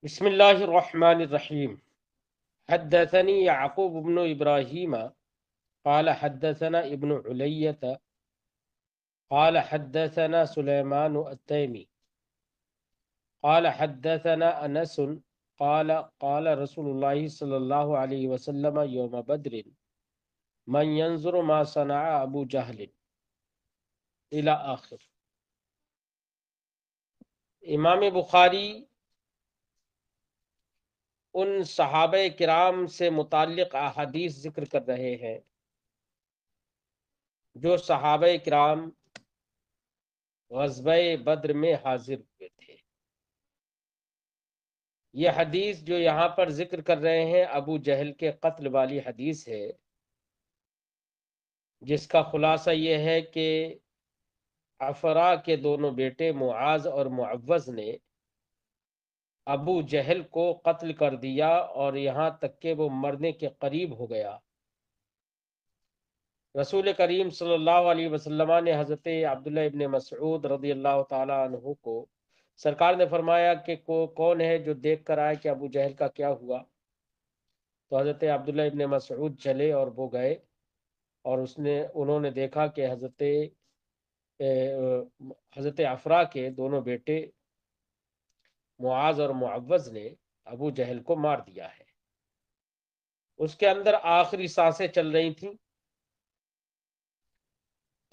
بسم اللہ الرحمن الرحیم حدثنی یعقوب بن ابراہیم قال حدثنا ابن علیۃ قال حدثنا سلیمان التیمی قال حدثنا انس قال قال رسول اللہ صلی اللہ علیہ وسلم یوم بدر من ينظر ما صنع ابو جہل الی آخر۔ امام بخاری ان صحابہ کرام سے متعلق احادیث ذکر کر رہے ہیں جو صحابہ کرام غزوہ بدر میں حاضر ہوئے تھے۔ یہ حدیث جو یہاں پر ذکر کر رہے ہیں ابو جہل کے قتل والی حدیث ہے، جس کا خلاصہ یہ ہے کہ افرا کے دونوں بیٹے معاذ اور معوذ نے ابو جہل کو قتل کر دیا اور یہاں تک کہ وہ مرنے کے قریب ہو گیا۔ رسول کریم صلی اللہ علیہ وسلم نے حضرت عبداللہ ابن مسعود رضی اللہ تعالی عنہ کو سرکار نے فرمایا کہ کون ہے جو دیکھ کر آئے کہ ابو جہل کا کیا ہوا؟ تو حضرت عبداللہ ابن مسعود چلے اور وہ گئے اور انہوں نے دیکھا کہ حضرت افرا کے دونوں بیٹے معاذ اور معوذ نے ابو جہل کو مار دیا ہے۔ اس کے اندر آخری سانسیں چل رہی تھیں،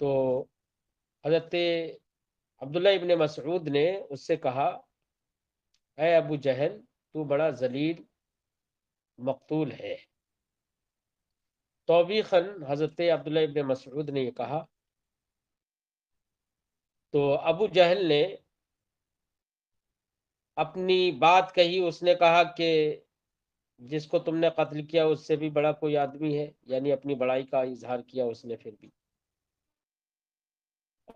تو حضرت عبداللہ ابن مسعود نے اس سے کہا، اے ابو جہل، تو بڑا ذلیل مقتول ہے۔ توبیخاً حضرت عبداللہ ابن مسعود نے یہ کہا، تو ابو جہل نے اپنی بات کہی۔ اس نے کہا کہ جس کو تم نے قتل کیا اس سے بھی بڑا کوئی آدمی ہے، یعنی اپنی بڑائی کا اظہار کیا اس نے پھر بھی۔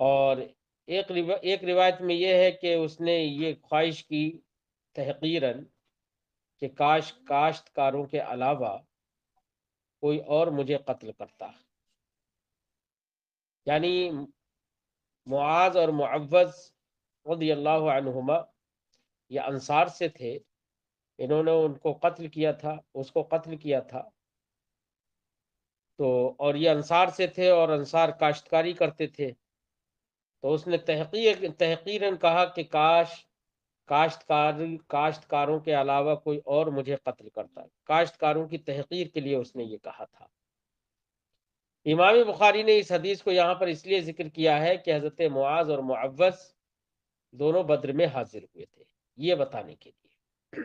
اور ایک روایت میں یہ ہے کہ اس نے یہ خواہش کی تحقیراً کہ کاش کاشتکاروں کے علاوہ کوئی اور مجھے قتل کرتا۔ یعنی معاذ اور معوذ رضی اللہ عنہما یہ انصار سے تھے، انہوں نے اس کو قتل کیا تھا، تو اور یہ انصار سے تھے اور انصار کاشتکاری کرتے تھے، تو اس نے تحقیراً کہا کہ کاش کاشتکاروں کے علاوہ کوئی اور مجھے قتل کرتا ہے۔ کاشتکاروں کی تحقیر کے لیے اس نے یہ کہا تھا۔ امام بخاری نے اس حدیث کو یہاں پر اس لیے ذکر کیا ہے کہ حضرت معاذ اور معوذ دونوں بدر میں حاضر ہوئے تھے، یہ بتانے کے لیے۔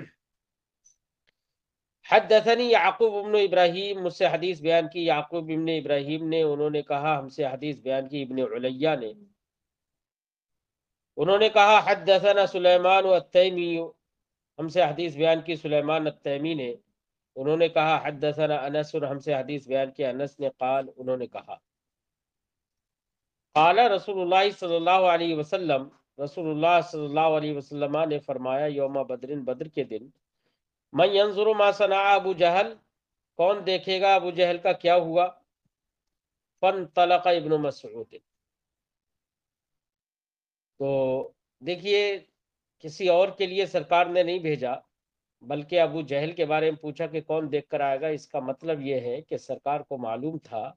حدثنی یعقوب ابن ابراہیم، مجھ سے حدیث بیان کی یعقوب ابن ابراہیم نے، انہوں نے کہا ہم سے حدیث بیان کی ابن علیہ نے، انہوں نے کہا حدثنا سلیمان التیمی، ہم سے حدیث بیان کی سلیمان التیمی نے، انہوں نے کہا حدثنا انس، ہم سے حدیث بیان کی انس نے، قال، انہوں نے کہا قال رسول اللہ صلی اللہ علیہ وسلم، رسول اللہ صلی اللہ علیہ وسلم نے فرمایا یوم بدر، بدر کے دن، من ينظر ما صنع ابو جہل، کون دیکھے گا ابو جہل کا کیا ہوا؟ فانطلق ابن مسعود، تو دیکھیے کسی اور کے لیے سرکار نے نہیں بھیجا، بلکہ ابو جہل کے بارے میں پوچھا کہ کون دیکھ کر آئے گا۔ اس کا مطلب یہ ہے کہ سرکار کو معلوم تھا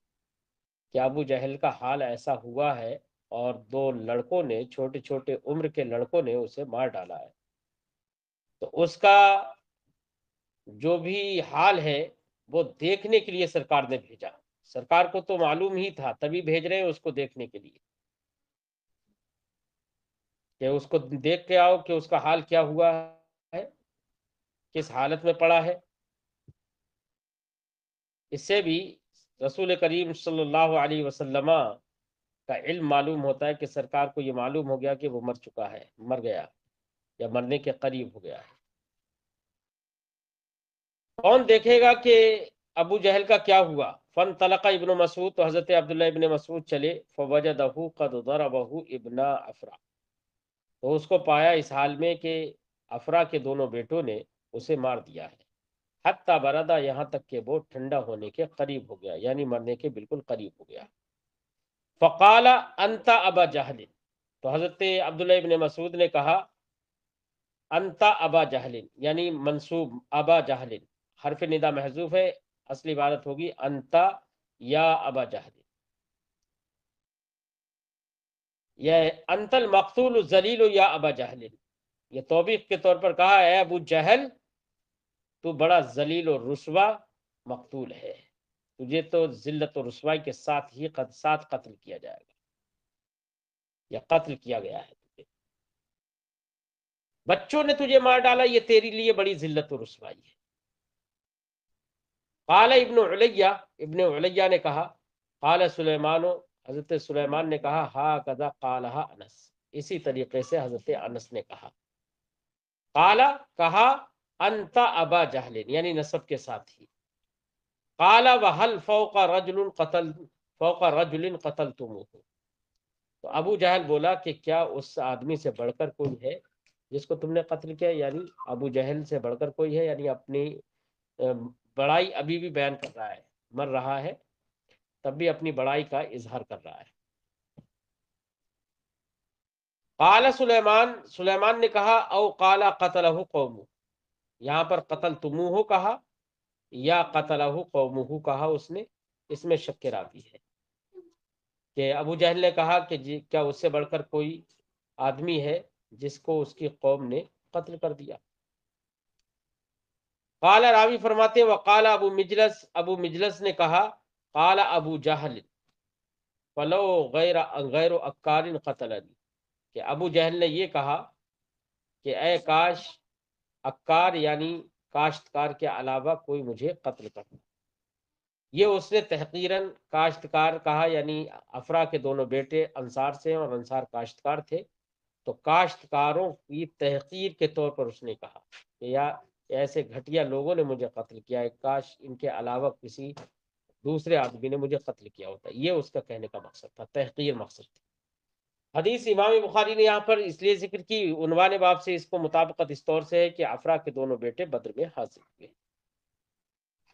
کہ ابو جہل کا حال ایسا ہوا ہے، اور دو لڑکوں نے، چھوٹے چھوٹے عمر کے لڑکوں نے اسے مار ڈالا ہے، تو اس کا جو بھی حال ہے وہ دیکھنے کے لیے سرکار نے بھیجا۔ سرکار کو تو معلوم ہی تھا، تبھی بھیج رہے ہیں اس کو دیکھنے کے لیے، کہ اس کو دیکھ کے آؤ کہ اس کا حال کیا ہوا ہے، کس حالت میں پڑا ہے۔ اس سے بھی رسول کریم صلی اللہ علیہ وسلم کا علم معلوم ہوتا ہے کہ سرکار کو یہ معلوم ہو گیا کہ وہ مر گیا یا مرنے کے قریب ہو گیا ہے۔ کون دیکھے گا کہ ابو جہل کا کیا ہوا؟ فانطلق ابن مسعود، تو حضرت عبداللہ ابن مسعود چلے، فوجدہ قد ضربہ ابن افرا، تو اس کو پایا اس حال میں کہ افرا کے دونوں بیٹوں نے اسے مار دیا ہے، حتی بردا، یہاں تک کہ وہ ٹھنڈا ہونے کے قریب ہو گیا، یعنی مرنے کے بالکل قریب ہو گیا۔ فقال انت ابا جہل، تو حضرت عبداللہ ابن مسعود نے کہا انتا ابا جہل یعنی منصوب ابا جہل، حرف ندا محذوف ہے، اصلی عبارت ہوگی انتا یا ابا جہل، یا انت المقتول الذلیل یا ابا جہل، یہ توبیخ کے طور پر کہا اے ابو جہل تو بڑا ذلیل و رسوا مقتول ہے، تجھے تو ذلت و رسوائی کے ساتھ ہی ساتھ قتل کیا جائے گا، یا قتل کیا گیا ہے تجھے، بچوں نے تجھے مار ڈالا، یہ تیرے لیے بڑی ذلت و رسوائی ہے۔ قال ابن علیہ، ابن علیہ نے کہا قال سلیمان، حضرت سلیمان نے کہا ہا کذا قالہا انس، اسی طریقے سے حضرت انس نے کہا، قال کہا انت ابا جہل یعنی نسب کے ساتھ ہی، قال وهل فوق رجل قتل فوق رجل قتلتموه، تو ابو جہل بولا کہ کیا اس آدمی سے بڑھ کر کوئی ہے جس کو تم نے قتل کیا، یعنی ابو جہل سے بڑھ کر کوئی ہے، یعنی اپنی بڑائی ابھی بھی بیان کر رہا ہے، مر رہا ہے تب بھی اپنی بڑائی کا اظہار کر رہا ہے۔ قال سلیمان، سلیمان نے کہا او قال قتلہ قوم، یہاں پر قتل تموہ کہا یا قتلہ قومہ کہا اس نے، اس میں شک راوی ہے کہ ابو جہل نے کہا کہ کیا اس سے بڑھ کر کوئی آدمی ہے جس کو اس کی قوم نے قتل کر دیا۔ قال راوی فرماتے وقال ابو مجلس، ابو مجلس نے کہا قال ابو جہل فلو غیر اکار قتلنی، کہ ابو جہل نے یہ کہا کہ اے کاش اکار یعنی کاشتکار کے علاوہ کوئی مجھے قتل کرتا، یہ اس نے تحقیراً کاشتکار کہا، یعنی افرا کے دونوں بیٹے انصار سے اور انصار کاشتکار تھے، تو کاشتکاروں کی تحقیر کے طور پر اس نے کہا کہ یا ایسے گھٹیا لوگوں نے مجھے قتل کیا ہے، کاش ان کے علاوہ کسی دوسرے آدمی نے مجھے قتل کیا ہوتا، یہ اس کا کہنے کا مقصد تھا، تحقیر مقصد تھی۔ حدیث امام بخاری نے یہاں پر اس لیے ذکر کی، عنوان باب سے اس کو مطابقت اس طور سے ہے کہ افرا کے دونوں بیٹے بدر میں حاضر ہوئے۔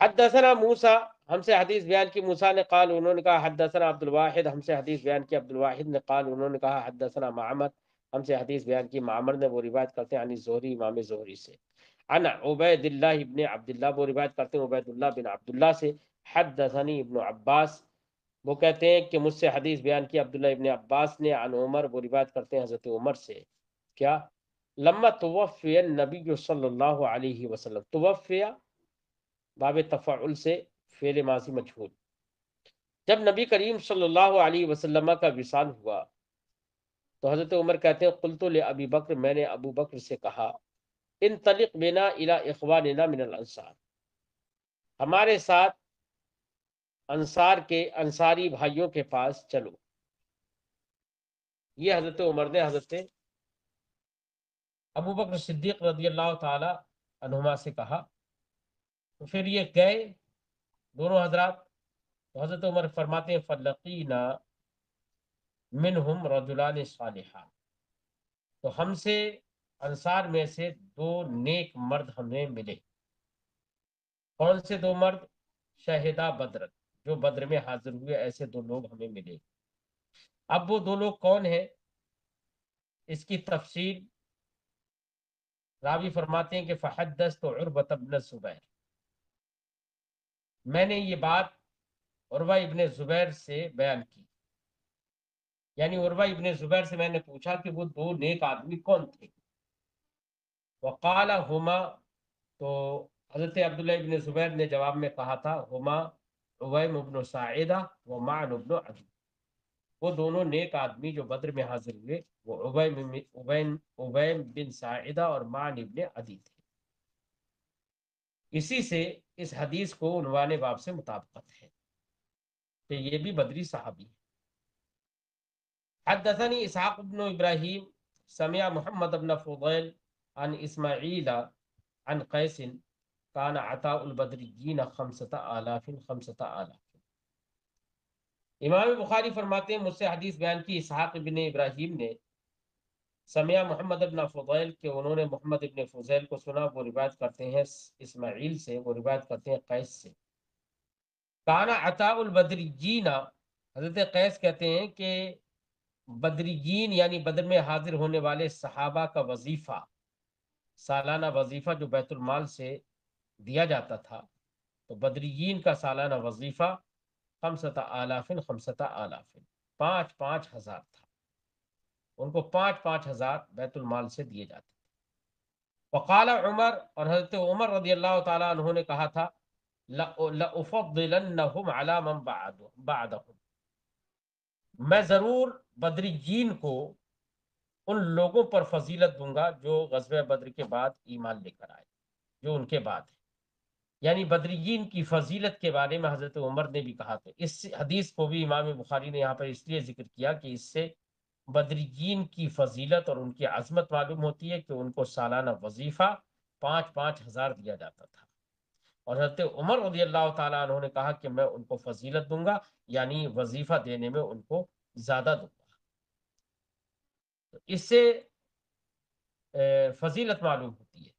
حدثنا موسیٰ، ہم سے حدیث بیان کی موسیٰ نے قال انہوں نے کہا حدثنا عبد الواحد، ہم سے حدیث بیان کی عبد الواحد نے قال انہوں نے کہا حدثنا معمر، ہم سے حدیث بیان کی معمر نے، وہ روایت کرتے ہیں عن زہری، امام زہری سے، عن عبید اللہ ابن عبداللہ، وہ روایت کرتے ہیں عبید اللہ بن عبداللہ سے، حدثنی ابن عباس، وہ کہتے ہیں کہ مجھ سے حدیث بیان کی عبداللہ ابن عباس نے، عن عمر، وہ روایت کرتے ہیں حضرت عمر سے، کیا لما توفی النبی صلی اللہ علیہ وسلم، توفی باب تفعل سے فعل ماضی مجہول، جب نبی کریم صلی اللہ علیہ وسلم کا وصال ہوا تو حضرت عمر کہتے ہیں قلت لابی بکر، میں نے ابو بکر سے کہا انطلق بنا الی اخواننا من الانصار، ہمارے ساتھ انصار کے انصاری بھائیوں کے پاس چلو، یہ حضرت عمر نے حضرت ابو بکر صدیق رضی اللہ تعالی عنہما سے کہا، تو پھر یہ گئے دونوں حضرات، تو حضرت عمر فرماتے ہیں فلقینا منہم رجلان صالحان، تو ہم سے انصار میں سے دو نیک مرد ہمیں ملے، کون سے دو مرد؟ شہدا بدر، جو بدر میں حاضر ہوئے، ایسے دو لوگ ہمیں ملے۔ اب وہ دو لوگ کون ہیں اس کی تفصیل راوی فرماتے ہیں کہ فحدثت عروۃ بن الزبیر، میں نے یہ بات عروہ ابن زبیر سے بیان کی، یعنی عروہ ابن زبیر سے میں نے پوچھا کہ وہ دو نیک آدمی کون تھے، وقال ہما، تو حضرت عبداللہ ابن زبیر نے جواب میں کہا تھا ہما عویم ابن ساعدہ و معن ابن عدی، وہ دونوں نیک آدمی جو بدر میں حاضر ہوئے وہ عویم بن ساعدہ اور معن ابن عدی تھے۔ اسی سے اس حدیث کو عنوان باب سے مطابقت ہے کہ یہ بھی بدری صحابی ہے۔ حدثني اسحاق بن ابراہیم سمع محمد بن فضیل عن اسماعیل عن قیس کان عطاء البدریین 5000 امام بخاری فرماتے ہیں مجھ سے حدیث بیان کی اسحاق بن ابراہیم نے، سمع محمد بن فضیل کہ انہوں نے محمد بن فضیل کو سنا، وہ روایت کرتے ہیں اسماعیل سے، وہ روایت کرتے ہیں قیس سے، کان عطاء البدریین، حضرت قیس کہتے ہیں کہ بدریین یعنی بدر میں حاضر ہونے والے صحابہ کا وظیفہ سالانہ وظیفہ جو بیت المال سے دیا جاتا تھا، تو بدریین کا سالانہ وظیفہ 5,000 5,000 پانچ پانچ ہزار تھا، ان کو 5,000 بیت المال سے دیے جاتے تھے۔ وقال عمر، اور حضرت عمر رضی اللہ تعالیٰ عنہ نے کہا تھا، لَأُفَضِّلَنَّهُمْ عَلَى مَنْ بَعْدَهُمْ، میں ضرور بدریین کو ان لوگوں پر فضیلت دوں گا جو غزوہ بدر کے بعد ایمان لے کر آئے، جو ان کے بعد ہے۔ یعنی بدریین کی فضیلت کے بارے میں حضرت عمر نے بھی کہا تھا۔ اس حدیث کو بھی امام بخاری نے یہاں پر اس لیے ذکر کیا کہ اس سے بدریین کی فضیلت اور ان کی عظمت معلوم ہوتی ہے کہ ان کو سالانہ وظیفہ 5,000 دیا جاتا تھا، اور حضرت عمر رضی اللہ تعالیٰ عنہ نے کہا کہ میں ان کو فضیلت دوں گا، یعنی وظیفہ دینے میں ان کو زیادہ دوں گا۔ تو اس سے فضیلت معلوم ہوتی ہے۔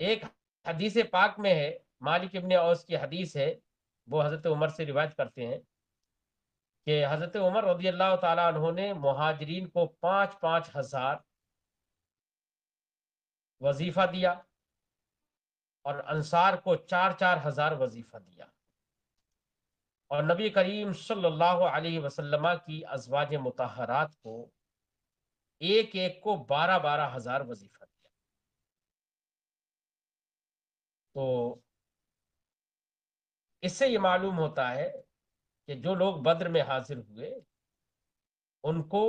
ایک حدیث پاک میں ہے، مالک ابن اوس کی حدیث ہے، وہ حضرت عمر سے روایت کرتے ہیں کہ حضرت عمر رضی اللہ تعالیٰ عنہ نے مہاجرین کو 5,000 وظیفہ دیا، اور انصار کو 4,000 وظیفہ دیا، اور نبی کریم صلی اللہ علیہ وسلم کی ازواج مطہرات کو ایک ایک کو 12,000 وظیفہ دیا۔ تو اس سے یہ معلوم ہوتا ہے کہ جو لوگ بدر میں حاضر ہوئے ان کو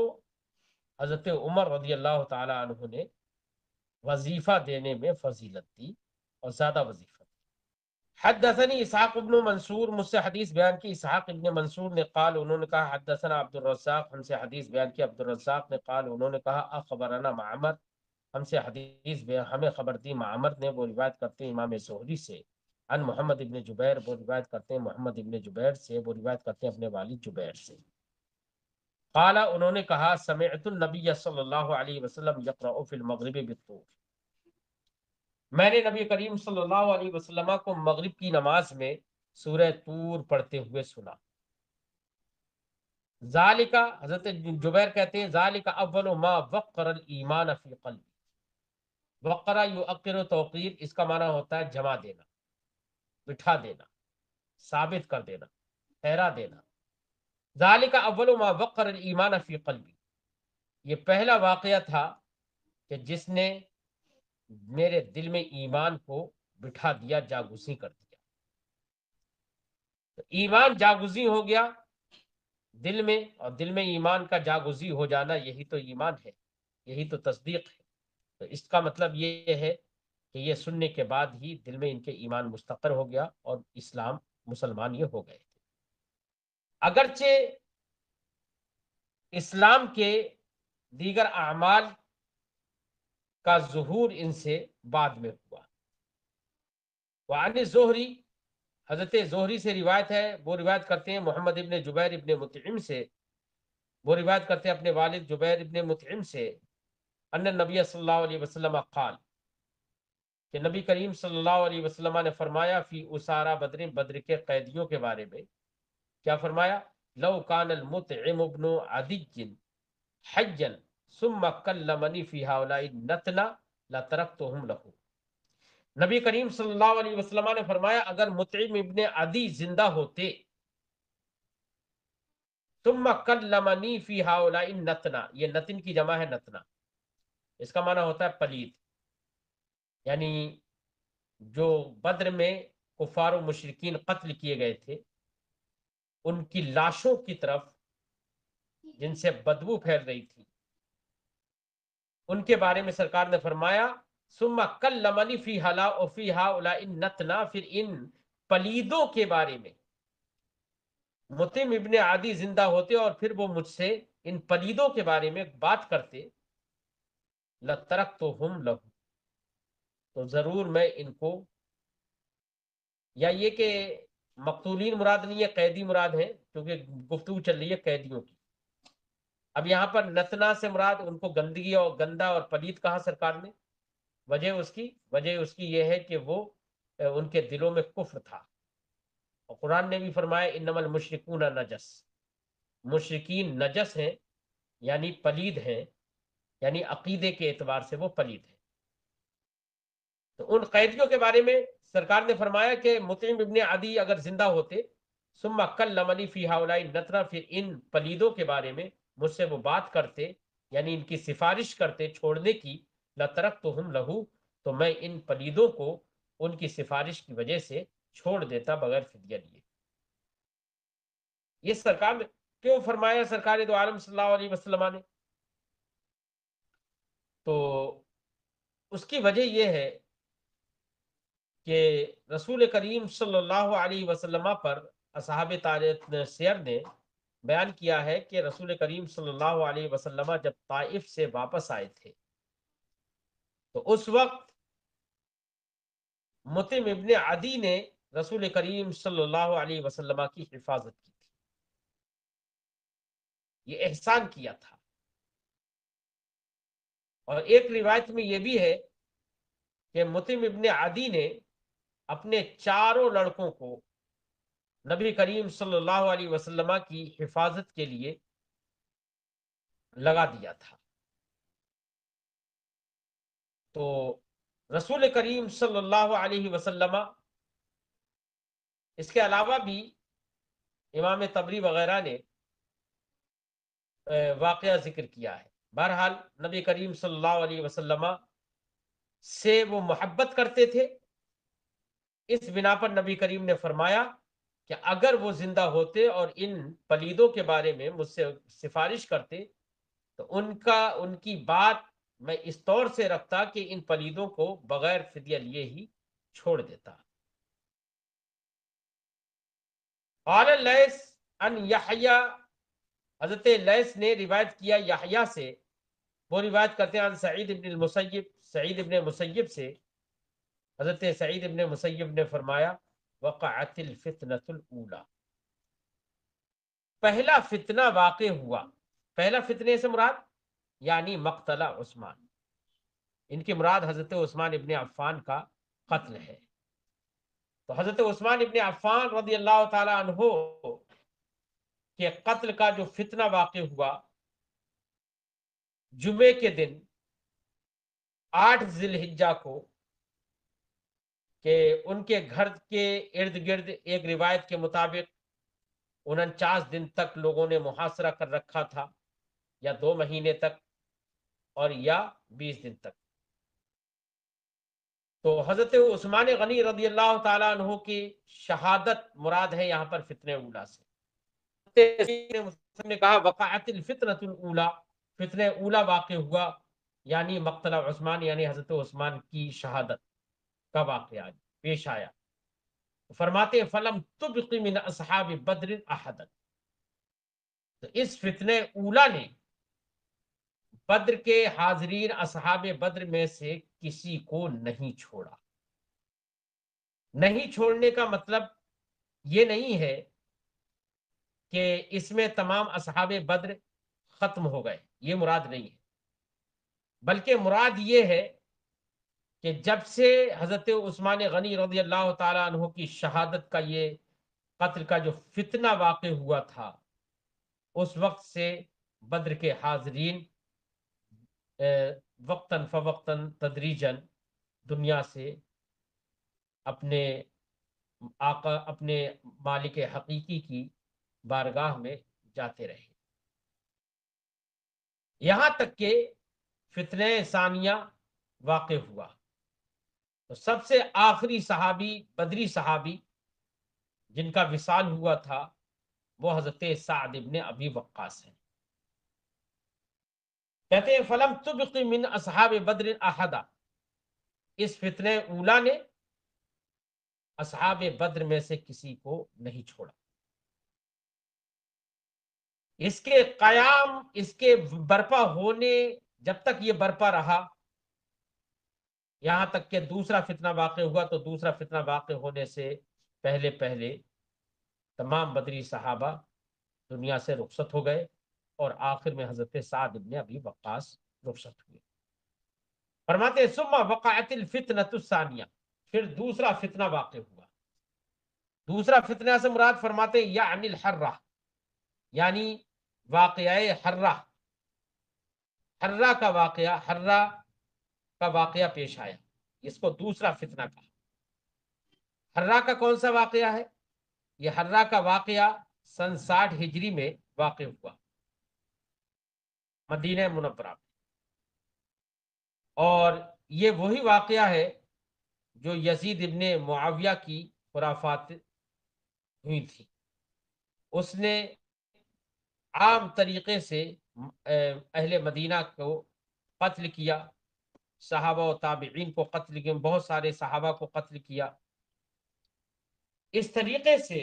حضرت عمر رضی اللہ تعالی عنہ نے وظیفہ دینے میں فضیلت دی اور زیادہ وظیفہ دی۔ حدثنی اسحاق ابن منصور، مجھ سے حدیث بیان کی اسحاق ابن منصور نے قال، انہوں نے کہا حدثنا عبد الرزاق، ہم سے حدیث بیان کی عبد الرزاق نے قال، انہوں نے کہا اخبرنا معمر، ہم سے حدیث بیان ہمیں خبر دی معمر نے، وہ روایت کرتے ہیں امام زہری سے، عن محمد ابن جبیر، وہ روایت کرتے ہیں محمد ابن جبیر سے، وہ روایت کرتے ہیں اپنے والد جبیر سے۔ قال، انہوں نے کہا سمعت النبی صلی اللہ علیہ وسلم یقرأ فی المغرب بالطور، میں نے نبی کریم صلی اللہ علیہ وسلم کو مغرب کی نماز میں سورہ طور پڑھتے ہوئے سنا۔ ذالکا، حضرت جبیر کہتے ہیں ذالک اول ما وقر الایمان فی قلبی، وقرا یؤقر توقیر، اس کا معنی ہوتا ہے جمع دینا، بٹھا دینا، ثابت کر دینا، ٹھہرا دینا۔ ذالک اول ما وقر الایمان فی قلبی، یہ پہلا واقعہ تھا کہ جس نے میرے دل میں ایمان کو بٹھا دیا، جاگزی کر دیا۔ تو ایمان جاگزی ہو گیا دل میں، اور دل میں ایمان کا جاگزی ہو جانا یہی تو ایمان ہے، یہی تو تصدیق ہے۔ تو اس کا مطلب یہ ہے کہ یہ سننے کے بعد ہی دل میں ان کے ایمان مستقر ہو گیا اور اسلام مسلمان یہ ہو گئے تھے۔ اگرچہ اسلام کے دیگر اعمال کا ظہور ان سے بعد میں ہوا۔ وعن زہری، حضرت زہری سے روایت ہے، وہ روایت کرتے ہیں محمد ابن جبیر ابن مطعم سے، وہ روایت کرتے ہیں اپنے والد جبیر ابن مطعم سے، ان نبی صلی اللہ علیہ وسلم قال، کہ نبی کریم صلی اللہ علیہ وسلم نے فرمایا فی اسارا بدر، بدر کے قیدیوں کے بارے میں کیا فرمایا؟ لو کان المطعم ابن عدی حیا ثم کلمنی فی ہؤلاء النتنہ لترکتہم لہ، نبی کریم صلی اللہ علیہ وسلم نے فرمایا اگر مطعم ابن عدی زندہ ہوتے، ثم کلمنی فی ہؤلاء النتنہ، یہ نتن کی جمع ہے نتنہ، اس کا معنی ہوتا ہے پلید، یعنی جو بدر میں کفار و مشرکین قتل کیے گئے تھے ان کی لاشوں کی طرف جن سے بدبو پھیل رہی تھی، ان کے بارے میں سرکار نے فرمایا ثم کلمنی فی ہؤلاء النتنہ، پھر ان پلیدوں کے بارے میں مطعم ابن عدی زندہ ہوتے اور پھر وہ مجھ سے ان پلیدوں کے بارے میں بات کرتے، لترکتہم لہ، تو ضرور میں ان کو، یا یہ کہ مقتولین مراد نہیں ہے، قیدی مراد ہیں، کیونکہ گفتگو چل رہی ہے قیدیوں کی۔ اب یہاں پر نتنا سے مراد ان کو گندگی اور گندا اور پلید کہا سرکار نے، وجہ اس کی یہ ہے کہ وہ ان کے دلوں میں کفر تھا، اور قرآن نے بھی فرمایا انما المشرکون نجس، مشرکین نجس ہیں، یعنی پلید ہیں، یعنی عقیدے کے اعتبار سے وہ پلید ہیں۔ تو ان قیدیوں کے بارے میں سرکار نے فرمایا کہ مطعم ابن عدی اگر زندہ ہوتے، ثم کلمنی فی ہؤلاء النطرہ، پھر ان پلیدوں کے بارے میں مجھ سے وہ بات کرتے، یعنی ان کی سفارش کرتے چھوڑنے کی، لترکتہم لہو، تو میں ان پلیدوں کو ان کی سفارش کی وجہ سے چھوڑ دیتا بغیر فدیہ لیے۔ یہ سرکار نے کیوں فرمایا سرکار دو عالم صلی اللہ علیہ وسلم نے؟ تو اس کی وجہ یہ ہے کہ رسول کریم صلی اللہ علیہ وسلم پر اصحاب تاریخ سیر نے بیان کیا ہے کہ رسول کریم صلی اللہ علیہ وسلم جب طائف سے واپس آئے تھے تو اس وقت مطعم ابن عدی نے رسول کریم صلی اللہ علیہ وسلم کی حفاظت کی تھی، یہ احسان کیا تھا۔ اور ایک روایت میں یہ بھی ہے کہ مطعم ابن عدی نے اپنے چاروں لڑکوں کو نبی کریم صلی اللہ علیہ وسلم کی حفاظت کے لیے لگا دیا تھا۔ تو رسول کریم صلی اللہ علیہ وسلم، اس کے علاوہ بھی امام طبری وغیرہ نے واقعہ ذکر کیا ہے۔ بہرحال نبی کریم صلی اللہ علیہ وسلم سے وہ محبت کرتے تھے، اس بنا پر نبی کریم نے فرمایا کہ اگر وہ زندہ ہوتے اور ان پلیدوں کے بارے میں مجھ سے سفارش کرتے تو ان کی بات میں اس طور سے رکھتا کہ ان پلیدوں کو بغیر فدیہ لیے ہی چھوڑ دیتا۔ قال لیس ان یحییٰ، حضرت لیس نے روایت کیا یحییٰ سے، وہ روایت کرتے ہیں سعید ابن المسیب، سعید ابن مسیب سے، حضرت سعید ابن مسیب نے فرمایا وقعت الفتنة الاولى، پہلا فتنہ واقع ہوا۔ پہلا فتنے سے مراد یعنی مقتل عثمان، ان کی مراد حضرت عثمان ابن عفان کا قتل ہے۔ تو حضرت عثمان ابن عفان رضی اللہ تعالی عنہ کے قتل کا جو فتنہ واقع ہوا جمعے کے دن 8 ذی الحجہ کو، کہ ان کے گھر کے ارد گرد ایک روایت کے مطابق 49 دن تک لوگوں نے محاصرہ کر رکھا تھا، یا 2 مہینے تک، اور یا 20 دن تک۔ تو حضرت عثمان غنی رضی اللہ تعالیٰ عنہ کی شہادت مراد ہے یہاں پر فتنہ اولا سے۔ نے کہا وقعت الفتنة الاولی، فتنہ اولا واقع ہوا، یعنی مقتل عثمان، یعنی حضرت عثمان کی شہادت کا واقعہ پیش آیا۔ فرماتے فلم تبق من اصحاب بدر احدا، تو اس فتنہ اولا نے بدر کے حاضرین اصحاب بدر میں سے کسی کو نہیں چھوڑا۔ نہیں چھوڑنے کا مطلب یہ نہیں ہے کہ اس میں تمام اصحاب بدر ختم ہو گئے، یہ مراد نہیں ہے، بلکہ مراد یہ ہے کہ جب سے حضرت عثمان غنی رضی اللہ تعالیٰ عنہ کی شہادت کا یہ قتل کا جو فتنہ واقع ہوا تھا، اس وقت سے بدر کے حاضرین وقتاً فوقتاً تدریجاً دنیا سے اپنے آقا، اپنے مالک حقیقی کی بارگاہ میں جاتے رہے، یہاں تک کہ فتنہ ثانیہ واقع ہوا۔ تو سب سے آخری صحابی، بدری صحابی جن کا وصال ہوا تھا وہ حضرت سعد ابن ابی وقاص ہیں۔ کہتے ہیں فلم تبق من اصحاب بدر احدا، اس فتنہ اولا نے اصحاب بدر میں سے کسی کو نہیں چھوڑا۔ اس کے قیام، اس کے برپا ہونے، جب تک یہ برپا رہا، یہاں تک کہ دوسرا فتنہ واقع ہوا، تو دوسرا فتنہ واقع ہونے سے پہلے پہلے تمام بدری صحابہ دنیا سے رخصت ہو گئے، اور آخر میں حضرت سعد ابن ابی وقاص رخصت ہوئے۔ فرماتے ہیں ثم وقعت الفتنة الثانیہ، پھر دوسرا فتنہ واقع ہوا۔ دوسرا فتنہ سے مراد فرماتے ہیں یعنی الحرہ، یعنی واقعہ حرہ، حرہ کا واقعہ پیش آیا۔ اس کو دوسرا فتنہ کہا۔ حرہ کا کون سا واقعہ ہے؟ یہ حرہ کا واقعہ سن 60 ہجری میں واقع ہوا مدینہ منورہ میں، اور یہ وہی واقعہ ہے جو یزید ابن معاویہ کی خرافات ہوئی تھی۔ اس نے عام طریقے سے اہل مدینہ کو قتل کیا، صحابہ و تابعین کو قتل کیا، بہت سارے صحابہ کو قتل کیا۔ اس طریقے سے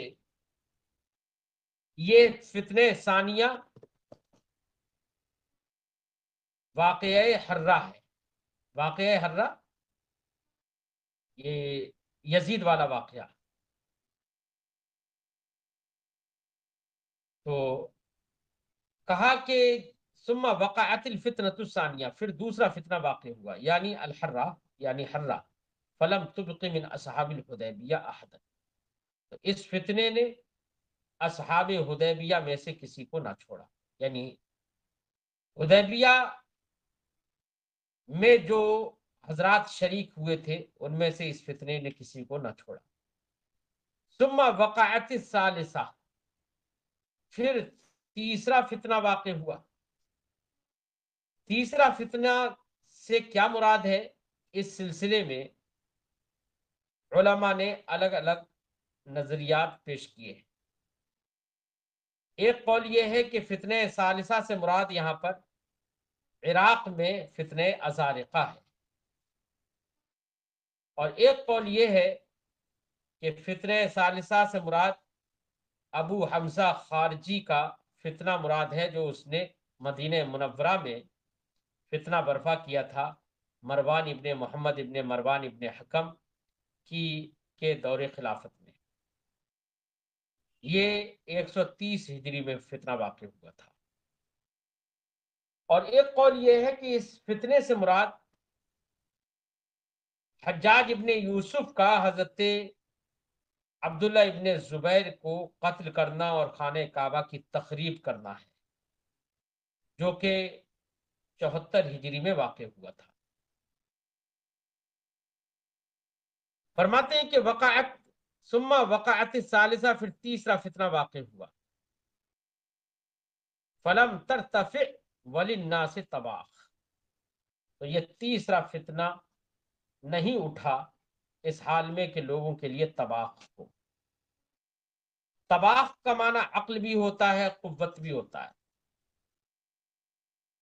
یہ فتنہ ثانیہ واقعہ حرہ ہے۔ واقعہ حرہ یہ یزید والا واقعہ۔ تو کہا کہ ثم وقعت الفتنة الثانیہ، پھر دوسرا فتنہ واقع ہوا، یعنی الحرہ، یعنی حرہ، فلم تبق من اصحاب الحدیبیہ احدا، تو اس فتنے نے اصحاب حدیبیہ میں سے کسی کو نہ چھوڑا، یعنی حدیبیہ میں جو حضرات شریک ہوئے تھے ان میں سے اس فتنے نے کسی کو نہ چھوڑا۔ ثم وقعت الثالثہ، پھر تیسرا فتنہ واقع ہوا۔ تیسرا فتنہ سے کیا مراد ہے؟ اس سلسلے میں علماء نے الگ الگ نظریات پیش کیے ہیں۔ ایک قول یہ ہے کہ فتنہ ثالثہ سے مراد یہاں پر عراق میں فتنہ ازارقہ ہے، اور ایک قول یہ ہے کہ فتنہ ثالثہ سے مراد ابو حمزہ خارجی کا فتنہ مراد ہے، جو اس نے مدینہ منورہ میں فتنہ برپا کیا تھا مروان ابن محمد ابن مروان ابن حکم کے دور خلافت میں۔ یہ 130 ہجری میں فتنہ واقع ہوا تھا۔ اور ایک قول یہ ہے کہ اس فتنے سے مراد حجاج ابن یوسف کا حضرت عبداللہ ابن زبیر کو قتل کرنا اور خانہ کعبہ کی تخریب کرنا ہے، جو کہ 74 ہجری میں واقع ہوا تھا۔ فرماتے ہیں کہ ثم وقعت الثالثہ، پھر تیسرا فتنہ واقع ہوا، فلم ترتفع وللناس طباخ، تو یہ تیسرا فتنہ نہیں اٹھا اس حال میں کہ لوگوں کے لیے طباخ ہو۔ طباخ کا معنی عقل بھی ہوتا ہے، قوت بھی ہوتا ہے۔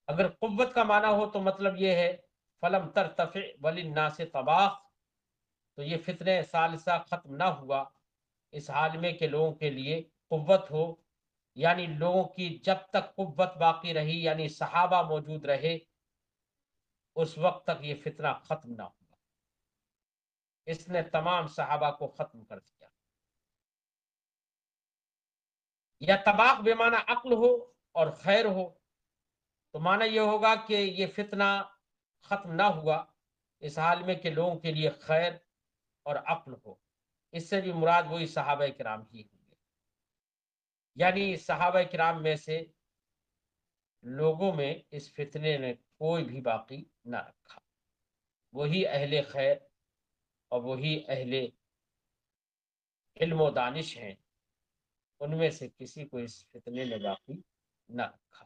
اگر قوت کا معنی ہو تو مطلب یہ ہے فلم ترتفع وللناس طباخ، تو یہ فتنہ ثالثہ ختم نہ ہوا اس حال میں کہ لوگوں کے لیے قوت ہو، یعنی لوگوں کی جب تک قوت باقی رہی، یعنی صحابہ موجود رہے، اس وقت تک یہ فتنہ ختم نہ ہوا۔ اس نے تمام صحابہ کو ختم کر دیا۔ یا طباخ بے معنی عقل ہو اور خیر ہو، تو معنی یہ ہوگا کہ یہ فتنہ ختم نہ ہوا اس حال میں کہ لوگوں کے لیے خیر اور عقل ہو۔ اس سے بھی مراد وہی صحابہ کرام ہی ہوں گے، یعنی صحابہ کرام میں سے لوگوں میں اس فتنے نے کوئی بھی باقی نہ رکھا، وہی اہل خیر اور وہی اہل علم و دانش ہیں، ان میں سے کسی کو اس فتنے نے باقی نہ رکھا۔